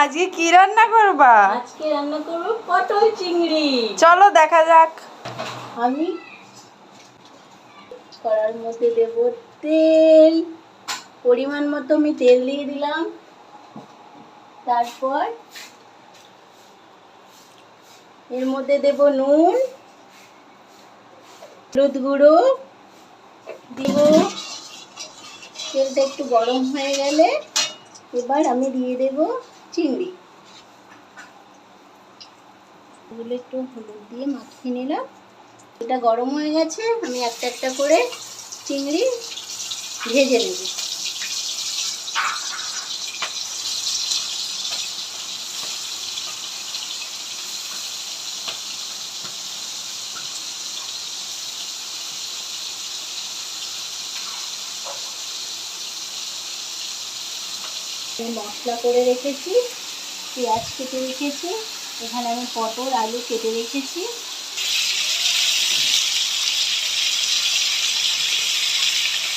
আজকে কি রান্না করবা? আজকে রান্না করব পটল চিংড়ি। চলো দেখা যাক। আমি কড়ার মধ্যে দেব তেল, পরিমাণ মতো আমি তেল দিয়ে দিলাম। তারপর এর মধ্যে দেব নুন, হলুদ গুঁড়ো দিব। তেলটা একটু গরম হয়ে গেলে এবার আমি দিয়ে দেব চিংড়ি। এগুলো একটু হলুদ দিয়ে মাখিয়ে নিলাম। এটা গরম হয়ে গেছে, আমি একটা একটা করে চিংড়ি ভেজে নেব। মশলা করে রেখেছি, পেঁয়াজ কেটে রেখেছি, এখানে আমি পটল আলু কেটে রেখেছি।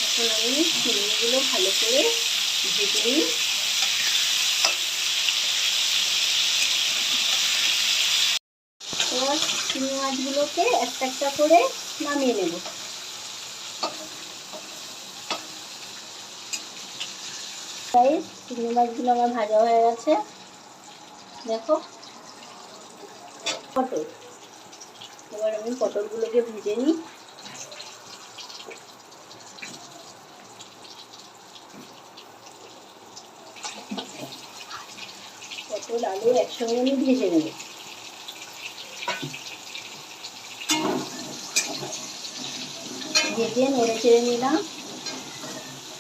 এখন আমি চিংড়িগুলো ভালো করে ভেজে নিই। এবার চিংড়ি মাছগুলোকে একটা একটা করে নামিয়ে নেব। চিংড়ি মাছগুলো আমার ভাজা হয়ে গেছে, দেখো। পটল, এবার আমি পটলগুলোকে ভেজে নিই। পটল আলু একসঙ্গে আমি ভেজে নেব। ভেজে নড়ে চেড়ে নিলাম।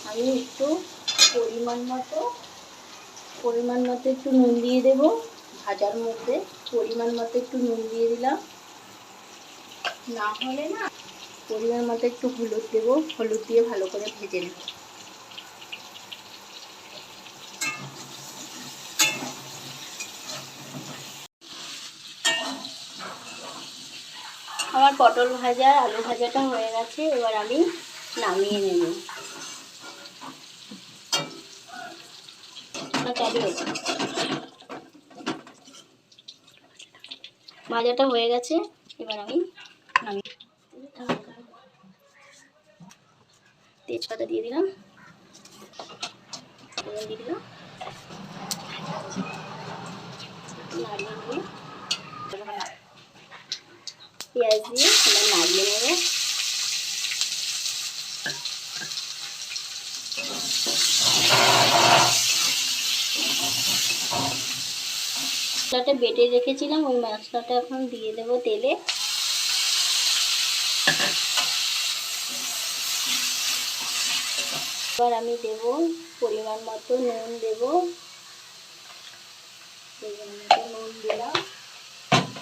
আমি একটু পরিমাণ মতো একটু নুন দিয়ে দেব। ভাজার মধ্যে পরিমাণ মতো একটু নুন দিয়ে দিলাম, না হলে না পরিমাণ মতো একটু হলুদ দেব। হলুদ দিয়ে ভালো করে ভেজে নেব। আমার পটল ভাজা আলু ভাজাটা হয়ে গেছে, এবার আমি নামিয়ে নেব। ভাজাটা হয়ে গেছে, এবার আমি নামিয়ে তেজপাতা দিয়ে দিলাম, দিয়ে দিলাম, নাড়িয়ে নিয়ে পেঁয়াজ দিয়ে এবার নাড়িয়ে নেব। মশলাটা বেটে রেখেছিলাম, ওই মশলাটা এখন দিয়ে দেব তেলে। এবার আমি দেব পরিমাণ মতো নুন দেব। নুন দিলাম।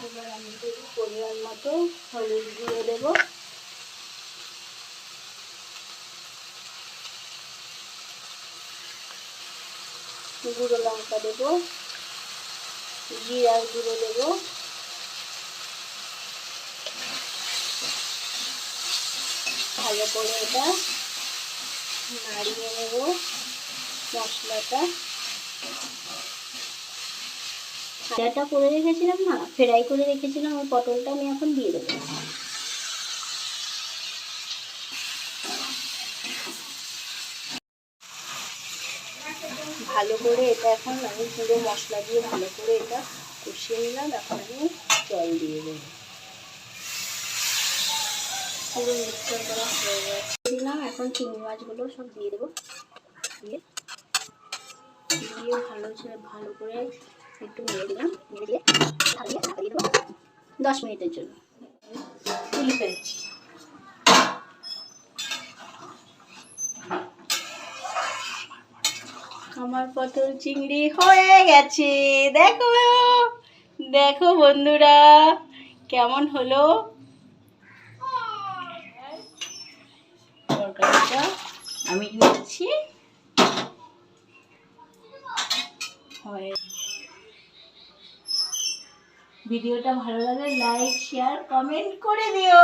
এবার আমি দেব পরিমাণ মতো হলুদ গুঁড়ো দেব। গুঁড়ো লঙ্কা দেব, জিরার গুঁড়ো দেব, ভালো করে এটা নাড়িয়ে নেব মশলাটা। ভাজাটা করে রেখেছিলাম না, ফ্রাই করে রেখেছিলাম, ওই পটলটা আমি এখন দিয়ে দেবো। ভালো করে এটা এখন আমি পুরো মশলা দিয়ে ভালো করে এটা কষিয়ে নিলাম। এখন আমি জল দিয়ে দেবো। পুরো মিক্সচার করা হয়ে গেছে, দিলাম। এখন চিংড়ি মাছগুলো সব দিয়ে দেবো। দিয়ে ভালো করে একটু নেড়ে দিলাম। নেড়ে দিয়ে ঢাকিয়ে দেবো 10 মিনিটের জন্য। তুলে ফেলছি। আমার পটল চিংড়ি হয়ে গেছে, দেখো দেখো বন্ধুরা কেমন হলো। তরকারিটা আমি নিচ্ছি। ভিডিওটা ভালো লাগলে লাইক শেয়ার কমেন্ট করে দিও।